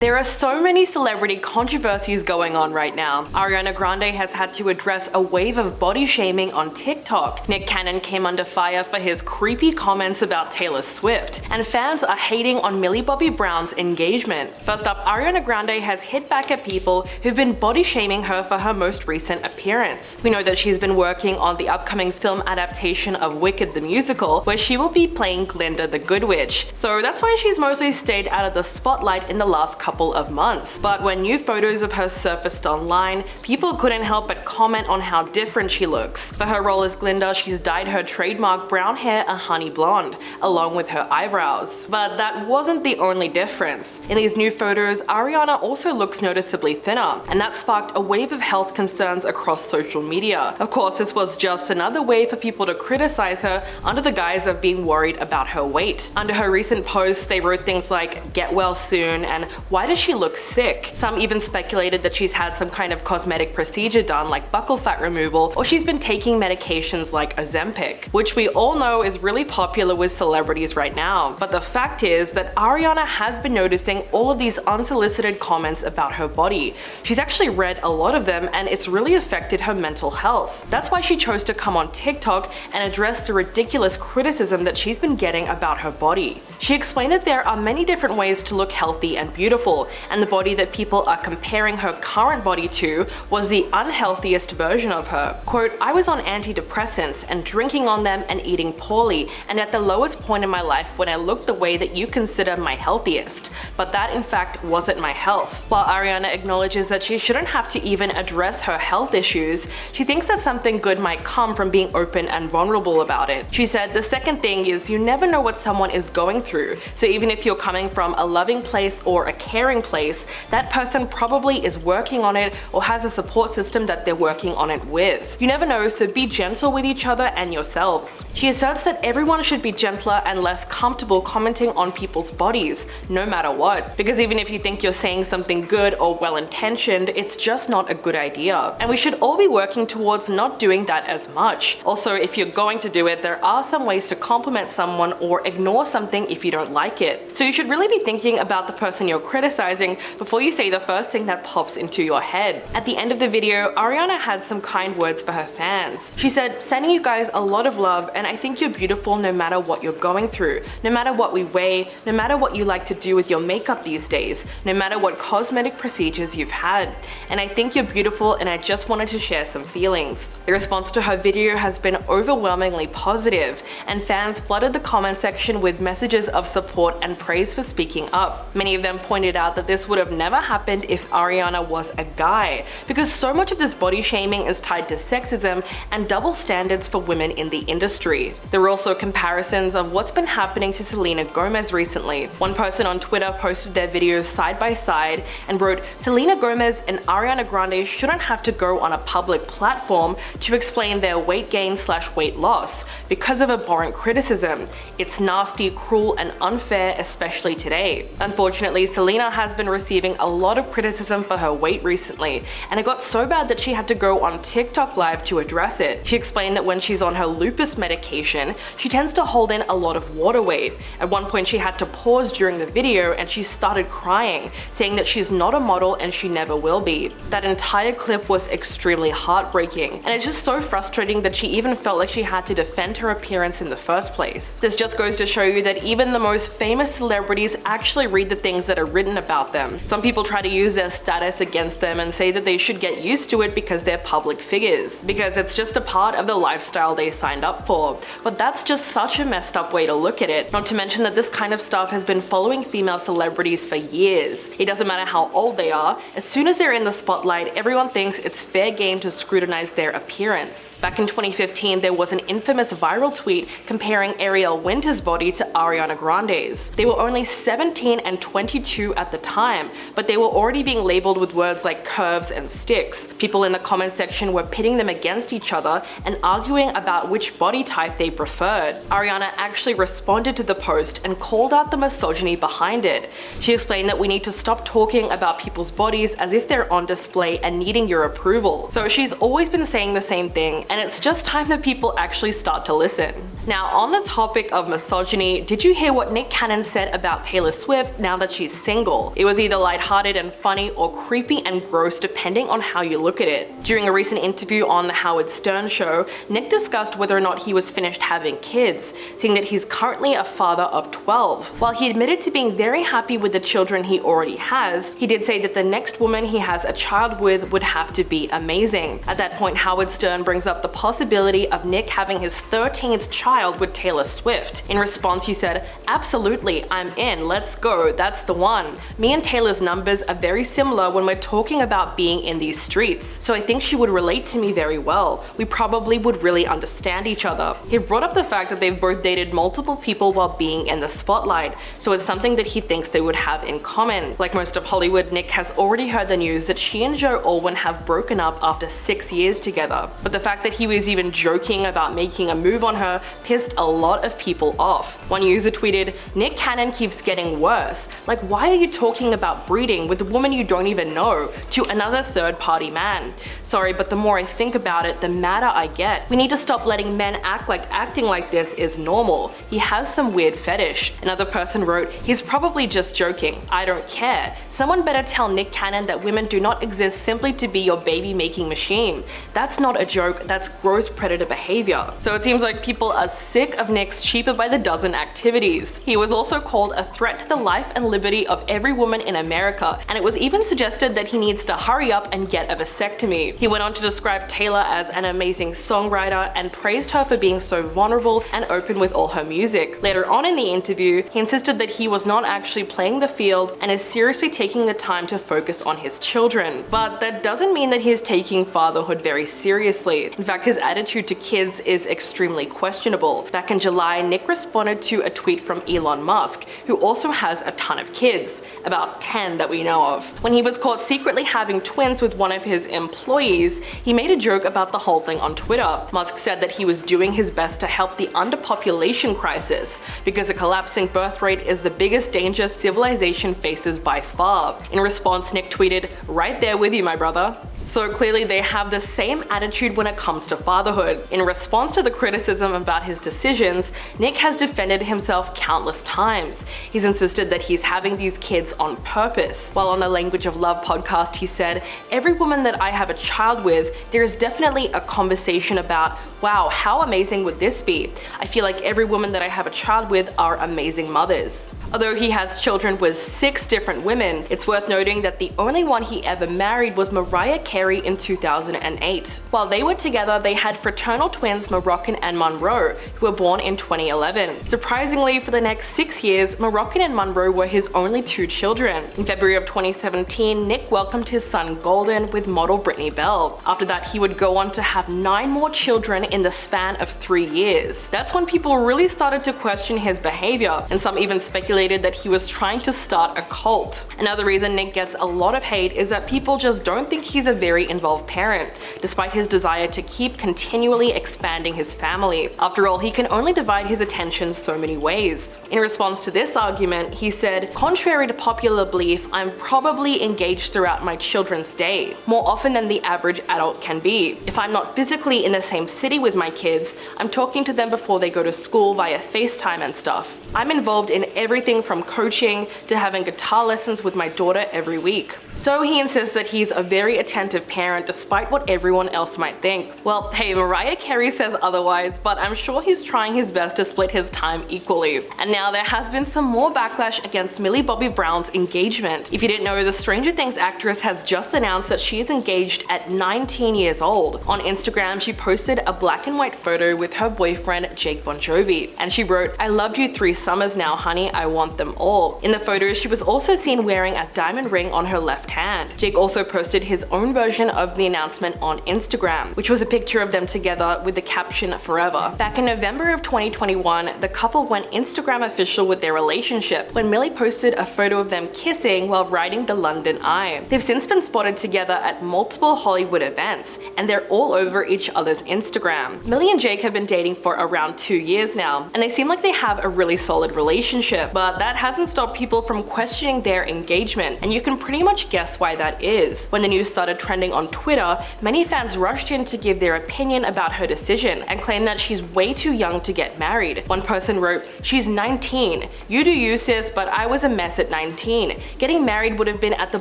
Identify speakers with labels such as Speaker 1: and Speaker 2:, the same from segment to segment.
Speaker 1: There are so many celebrity controversies going on right now. Ariana Grande has had to address a wave of body shaming on TikTok. Nick Cannon came under fire for his creepy comments about Taylor Swift, and fans are hating on Millie Bobby Brown's engagement. First up, Ariana Grande has hit back at people who've been body shaming her for her most recent appearance. We know that she's been working on the upcoming film adaptation of Wicked the Musical, where she will be playing Glinda the Good Witch. So that's why she's mostly stayed out of the spotlight in the last couple of months. But when new photos of her surfaced online, people couldn't help but comment on how different she looks. For her role as Glinda, she's dyed her trademark brown hair a honey blonde, along with her eyebrows. But that wasn't the only difference. In these new photos, Ariana also looks noticeably thinner, and that sparked a wave of health concerns across social media. Of course, this was just another way for people to criticize her under the guise of being worried about her weight. Under her recent posts, they wrote things like, "Get well soon," and "Why does she look sick?" Some even speculated that she's had some kind of cosmetic procedure done, like buccal fat removal, or she's been taking medications like Ozempic, which we all know is really popular with celebrities right now. But the fact is that Ariana has been noticing all of these unsolicited comments about her body. She's actually read a lot of them, and it's really affected her mental health. That's why she chose to come on TikTok and address the ridiculous criticism that she's been getting about her body. She explained that there are many different ways to look healthy and beautiful, and the body that people are comparing her current body to was the unhealthiest version of her. Quote, "I was on antidepressants and drinking on them and eating poorly, and at the lowest point in my life when I looked the way that you consider my healthiest. But that in fact wasn't my health." While Ariana acknowledges that she shouldn't have to even address her health issues, she thinks that something good might come from being open and vulnerable about it. She said, "The second thing is you never know what someone is going through. So even if you're coming from a loving place or a caring place, that person probably is working on it or has a support system that they're working on it with. You never know, so be gentle with each other and yourselves." She asserts that everyone should be gentler and less comfortable commenting on people's bodies, no matter what. Because even if you think you're saying something good or well-intentioned, it's just not a good idea. And we should all be working towards not doing that as much. Also, if you're going to do it, there are some ways to compliment someone or ignore something if you don't like it. So you should really be thinking about the person you're criticizing before you say the first thing that pops into your head. At the end of the video, Ariana had some kind words for her fans. She said, "Sending you guys a lot of love, and I think you're beautiful no matter what you're going through, no matter what we weigh, no matter what you like to do with your makeup these days, no matter what cosmetic procedures you've had. And I think you're beautiful, and I just wanted to share some feelings." The response to her video has been overwhelmingly positive, and fans flooded the comment section with messages of support and praise for speaking up. Many of them pointed out that this would have never happened if Ariana was a guy, because so much of this body shaming is tied to sexism and double standards for women in the industry. There were also comparisons of what's been happening to Selena Gomez recently. One person on Twitter posted their videos side by side and wrote, "Selena Gomez and Ariana Grande shouldn't have to go on a public platform to explain their weight gain / weight loss because of abhorrent criticism. It's nasty, cruel, and unfair, especially today." Unfortunately, Selena has been receiving a lot of criticism for her weight recently, and it got so bad that she had to go on TikTok Live to address it. She explained that when she's on her lupus medication, she tends to hold in a lot of water weight. At one point, she had to pause during the video and she started crying, saying that she's not a model and she never will be. That entire clip was extremely heartbreaking, and it's just so frustrating that she even felt like she had to defend her appearance in the first place. This just goes to show you that even the most famous celebrities actually read the things that are written about them. Some people try to use their status against them and say that they should get used to it because they're public figures, because it's just a part of the lifestyle they signed up for. But that's just such a messed up way to look at it. Not to mention that this kind of stuff has been following female celebrities for years. It doesn't matter how old they are, as soon as they're in the spotlight, everyone thinks it's fair game to scrutinize their appearance. Back in 2015, there was an infamous viral tweet comparing Ariel Winter's body to Ariana Grande's. They were only 17 and 22 at the time, but they were already being labeled with words like curves and sticks. People in the comment section were pitting them against each other and arguing about which body type they preferred. Ariana actually responded to the post and called out the misogyny behind it. She explained that we need to stop talking about people's bodies as if they're on display and needing your approval. So she's always been saying the same thing, and it's just time that people actually start to listen. Now, on the topic of misogyny, did you hear what Nick Cannon said about Taylor Swift now that she's single? angle. It was either lighthearted and funny or creepy and gross depending on how you look at it. During a recent interview on the Howard Stern show, Nick discussed whether or not he was finished having kids, saying that he's currently a father of 12. While he admitted to being very happy with the children he already has, he did say that the next woman he has a child with would have to be amazing. At that point, Howard Stern brings up the possibility of Nick having his 13th child with Taylor Swift. In response, he said, "Absolutely, I'm in, let's go, that's the one. Me and Taylor's numbers are very similar when we're talking about being in these streets, so I think she would relate to me very well. We probably would really understand each other." He brought up the fact that they've both dated multiple people while being in the spotlight, so it's something that he thinks they would have in common. Like most of Hollywood, Nick has already heard the news that she and Joe Alwyn have broken up after 6 years together. But the fact that he was even joking about making a move on her pissed a lot of people off. One user tweeted, "Nick Cannon keeps getting worse. Like, why are you talking about breeding with a woman you don't even know to another third-party man? Sorry, but the more I think about it, the madder I get. We need to stop letting men act like acting like this is normal. He has some weird fetish." Another person wrote, "He's probably just joking. I don't care. Someone better tell Nick Cannon that women do not exist simply to be your baby-making machine. That's not a joke, that's gross predator behavior." So it seems like people are sick of Nick's cheaper by the dozen activities. He was also called a threat to the life and liberty of every woman in America, and it was even suggested that he needs to hurry up and get a vasectomy. He went on to describe Taylor as an amazing songwriter and praised her for being so vulnerable and open with all her music. Later on in the interview, he insisted that he was not actually playing the field and is seriously taking the time to focus on his children. But that doesn't mean that he is taking fatherhood very seriously. In fact, his attitude to kids is extremely questionable. Back in July, Nick responded to a tweet from Elon Musk, who also has a ton of kids, about 10 that we know of. When he was caught secretly having twins with one of his employees, he made a joke about the whole thing on Twitter. Musk said that he was doing his best to help the underpopulation crisis, because a collapsing birth rate is the biggest danger civilization faces by far. In response, Nick tweeted, "Right there with you, my brother." So clearly they have the same attitude when it comes to fatherhood. In response to the criticism about his decisions, Nick has defended himself countless times. He's insisted that he's having these kids on purpose. While on the Language of Love podcast, he said, "Every woman that I have a child with, there is definitely a conversation about, wow, how amazing would this be? I feel like every woman that I have a child with are amazing mothers." Although he has children with 6 different women, it's worth noting that the only one he ever married was Mariah Carey in 2008. While they were together, they had fraternal twins Moroccan and Monroe, who were born in 2011. Surprisingly, for the next 6 years, Moroccan and Monroe were his only 2 children. In February of 2017, Nick welcomed his son Golden with model Brittany Bell. After that, he would go on to have 9 more children in the span of 3 years. That's when people really started to question his behavior, and some even speculated that he was trying to start a cult. Another reason Nick gets a lot of hate is that people just don't think he's a very involved parent, despite his desire to keep continually expanding his family. After all, he can only divide his attention so many ways. In response to this argument, he said, "Contrary to popular belief, I'm probably engaged throughout my children's day, more often than the average adult can be. If I'm not physically in the same city with my kids, I'm talking to them before they go to school via FaceTime and stuff. I'm involved in everything from coaching to having guitar lessons with my daughter every week." So he insists that he's a very attentive parent despite what everyone else might think. Well, hey, Mariah Carey says otherwise, but I'm sure he's trying his best to split his time equally. And now there has been some more backlash against Millie Bobby Brown's engagement. If you didn't know, the Stranger Things actress has just announced that she is engaged at 19 years old. On Instagram, she posted a black and white photo with her boyfriend Jake Bon Jovi, and she wrote, "I loved you 3 summers now, honey, I want them all." In the photo, she was also seen wearing a diamond ring on her left hand. Jake also posted his own version of the announcement on Instagram, which was a picture of them together with the caption "Forever." Back in November of 2021, the couple went Instagram official with their relationship when Millie posted a photo of them kissing while riding the London Eye. They've since been spotted together at multiple Hollywood events, and they're all over each other's Instagram. Millie and Jake have been dating for around 2 years now, and they seem like they have a really solid relationship, but that hasn't stopped people from questioning their engagement, and you can pretty much guess why that is. When the news started trending on Twitter, many fans rushed in to give their opinion about her decision and claim that she's way too young to get married. One person wrote, "She's 19. You do you, sis, but I was a mess at 19. Getting married would have been at the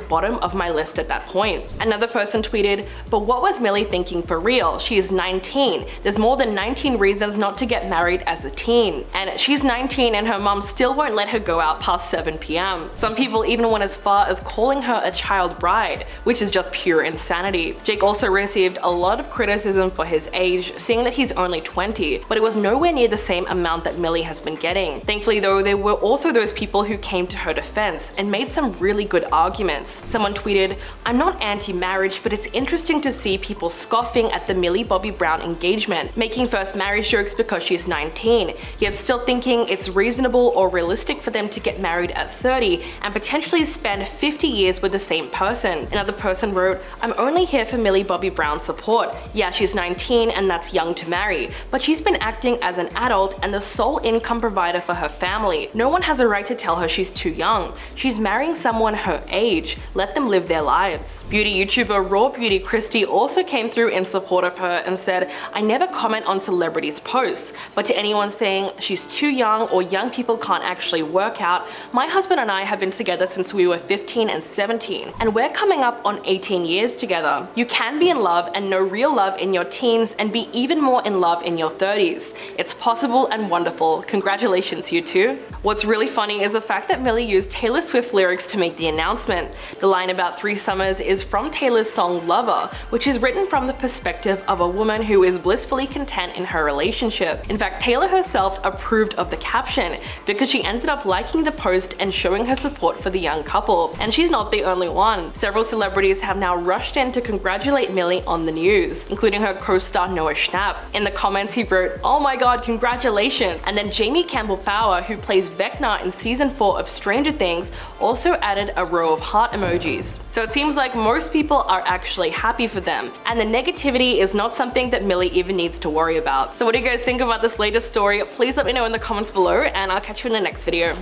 Speaker 1: bottom of my list at that point." Another person tweeted, "But what was Millie thinking for real? She is 19. There's more than 19 reasons not to get married as a teen. And she's 19 and her mom still won't let her go out past 7 p.m. Some people even went as far as calling her a child bride, which is just pure insanity. Jake also received a lot of criticism for his age, seeing that he's only 20, but it was nowhere near the same amount that Millie has been getting. Thankfully though, there were also those people who came to her defense and made some really good arguments. Someone tweeted, "I'm not anti-marriage, but it's interesting to see people scoffing at the Millie Bobby Brown engagement, making first marriage jokes because she's 19, yet still thinking it's reasonable or realistic for them to get married at 30 and potentially spend 50 years with the same person." Another person wrote, "I'm only here for Millie Bobby Brown's support. Yeah, she's 19 and that's young to marry, but she's been acting as an adult and the sole income provider for her family. No one has a right to tell her she's too young. She's marrying someone her age. Let them live their lives." Beauty YouTuber Raw Beauty Christy also came through in support of her and said, "I never comment on celebrities' posts, but to anyone saying she's too young or young people can't actually work out, my husband and I have been together since we were 15 and 17, and we're coming up on 18 years together. You can be in love and know real love in your teens and be even more in love in your 30s. It's possible and wonderful. Congratulations, you two." What's really funny is the fact that Millie used Taylor Swift lyrics to make the announcement. The line about 3 summers is from Taylor's song Lover, which is written from the perspective of a woman who is blissfully content in her relationship. In fact, Taylor herself approved of the caption because she ended up liking the post and showing her support for the young couple. And she's not the only one. Several celebrities have now rushed in to congratulate Millie on the news, including her co-star Noah Schnapp. In the comments he wrote, "Oh my god, congratulations." And then Jamie Campbell-Power, who plays Vecna in season 4 of Stranger Things, also added a row of heart emojis. So it seems like most people are actually happy for them, and the negativity is not something that Millie even needs to worry about. So what do you guys think about this latest story? Please let me know in the comments below, and I'll catch you in the next video.